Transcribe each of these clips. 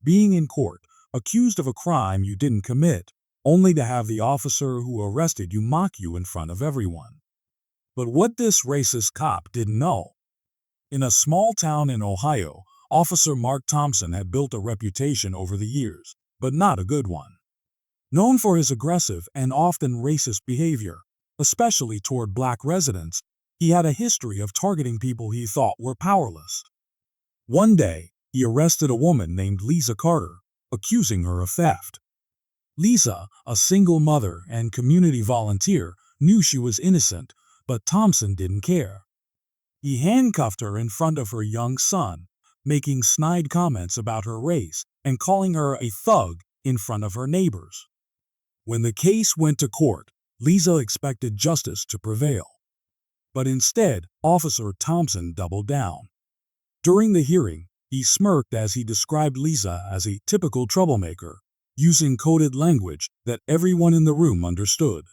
being in court, accused of a crime you didn't commit, only to have the officer who arrested you mock you in front of everyone. But what this racist cop didn't know: in a small town in Ohio, Officer Mark Thompson had built a reputation over the years, but not a good one. Known for his aggressive and often racist behavior, especially toward black residents, he had a history of targeting people he thought were powerless. One day, he arrested a woman named Lisa Carter, accusing her of theft. Lisa, a single mother and community volunteer, knew she was innocent, but Thompson didn't care. He handcuffed her in front of her young son, making snide comments about her race and calling her a thug in front of her neighbors. When the case went to court, Lisa expected justice to prevail. But instead, Officer Thompson doubled down. During the hearing, he smirked as he described Lisa as a typical troublemaker, using coded language that everyone in the room understood.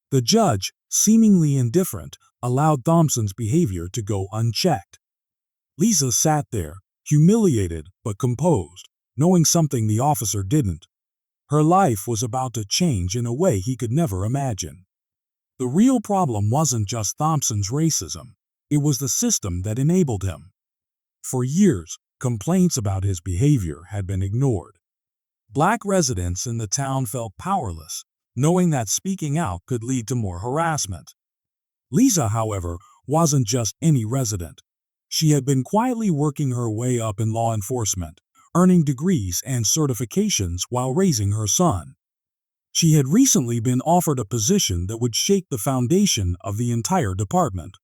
The judge, seemingly indifferent, allowed Thompson's behavior to go unchecked. Lisa sat there, humiliated but composed, knowing something the officer didn't. Her life was about to change in a way he could never imagine. The real problem wasn't just Thompson's racism, it was the system that enabled him. For years, complaints about his behavior had been ignored. Black residents in the town felt powerless, knowing that speaking out could lead to more harassment. Lisa, however, wasn't just any resident. She had been quietly working her way up in law enforcement, earning degrees and certifications while raising her son. She had recently been offered a position that would shake the foundation of the entire department.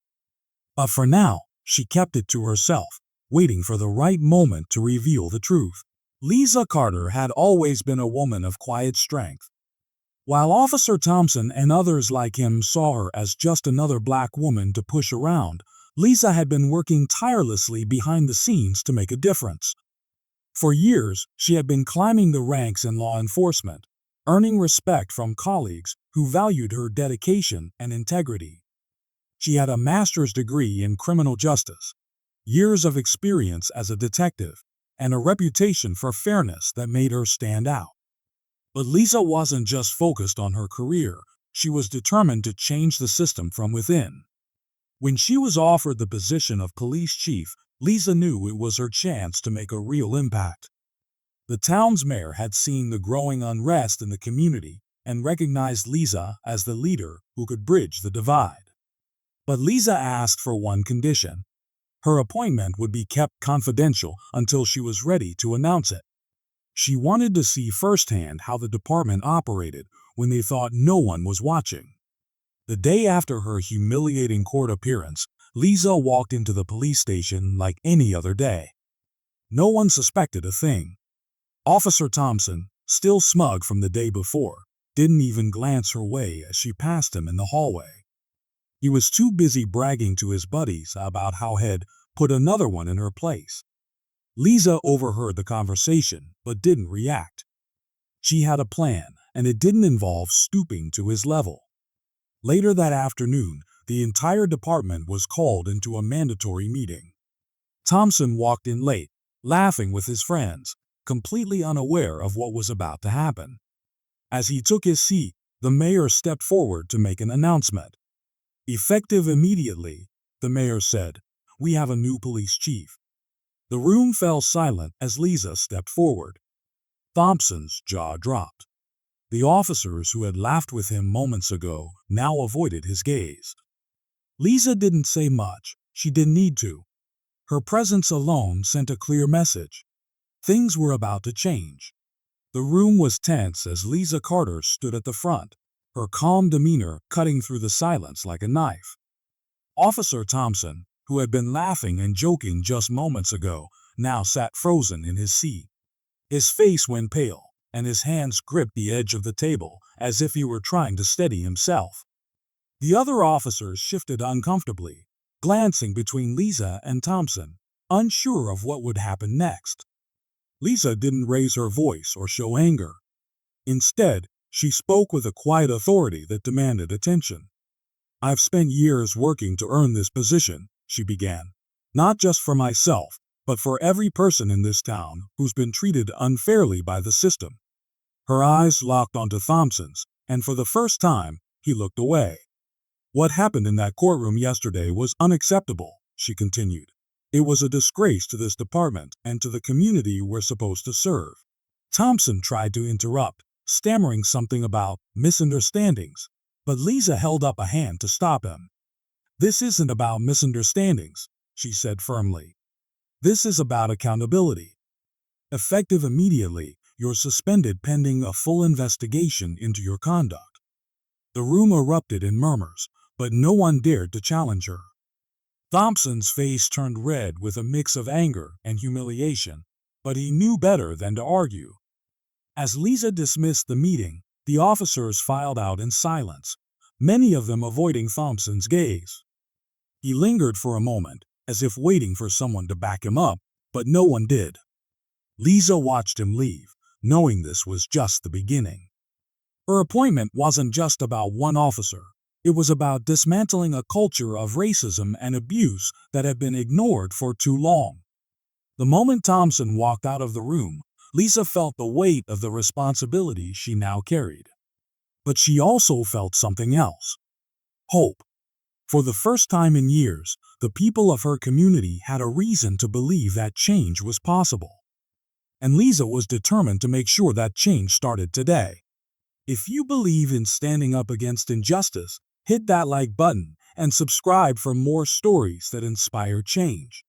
But for now, she kept it to herself, waiting for the right moment to reveal the truth. Lisa Carter had always been a woman of quiet strength. While Officer Thompson and others like him saw her as just another black woman to push around, Lisa had been working tirelessly behind the scenes to make a difference. For years, she had been climbing the ranks in law enforcement, earning respect from colleagues who valued her dedication and integrity. She had a master's degree in criminal justice, years of experience as a detective, and a reputation for fairness that made her stand out. But Lisa wasn't just focused on her career, she was determined to change the system from within. When she was offered the position of police chief, Lisa knew it was her chance to make a real impact. The town's mayor had seen the growing unrest in the community and recognized Lisa as the leader who could bridge the divide. But Lisa asked for one condition: her appointment would be kept confidential until she was ready to announce it. She wanted to see firsthand how the department operated when they thought no one was watching. The day after her humiliating court appearance, Lisa walked into the police station like any other day. No one suspected a thing. Officer Thompson, still smug from the day before, didn't even glance her way as she passed him in the hallway. He was too busy bragging to his buddies about how he'd put another one in her place. Lisa overheard the conversation but didn't react. She had a plan, and it didn't involve stooping to his level. Later that afternoon, the entire department was called into a mandatory meeting. Thompson walked in late, laughing with his friends, completely unaware of what was about to happen. As he took his seat, the mayor stepped forward to make an announcement. Effective immediately, the mayor said, "We have a new police chief." The room fell silent as Lisa stepped forward. Thompson's jaw dropped. The officers who had laughed with him moments ago now avoided his gaze. Lisa didn't say much. She didn't need to. Her presence alone sent a clear message. Things were about to change. The room was tense as Lisa Carter stood at the front, her calm demeanor cutting through the silence like a knife. Officer Thompson, who had been laughing and joking just moments ago, now sat frozen in his seat. His face went pale, and his hands gripped the edge of the table as if he were trying to steady himself. The other officers shifted uncomfortably, glancing between Lisa and Thompson, unsure of what would happen next. Lisa didn't raise her voice or show anger. Instead, she spoke with a quiet authority that demanded attention. "I've spent years working to earn this position," she began. "Not just for myself, but for every person in this town who's been treated unfairly by the system. Her eyes locked onto Thompson's, and for the first time, he looked away. What happened in that courtroom yesterday was unacceptable, she continued. It was a disgrace to this department and to the community we're supposed to serve. Thompson tried to interrupt, stammering something about misunderstandings, but Lisa held up a hand to stop him. This isn't about misunderstandings, she said firmly. This is about accountability. Effective immediately, you're suspended pending a full investigation into your conduct. The room erupted in murmurs, but no one dared to challenge her. Thompson's face turned red with a mix of anger and humiliation, but he knew better than to argue. As Lisa dismissed the meeting, the officers filed out in silence, many of them avoiding Thompson's gaze. He lingered for a moment, as if waiting for someone to back him up, but no one did. Lisa watched him leave, knowing this was just the beginning. Her appointment wasn't just about one officer. It was about dismantling a culture of racism and abuse that had been ignored for too long. The moment Thompson walked out of the room, Lisa felt the weight of the responsibility she now carried. But she also felt something else. Hope. For the first time in years, the people of her community had a reason to believe that change was possible. And Lisa was determined to make sure that change started today. If you believe in standing up against injustice, hit that like button and subscribe for more stories that inspire change.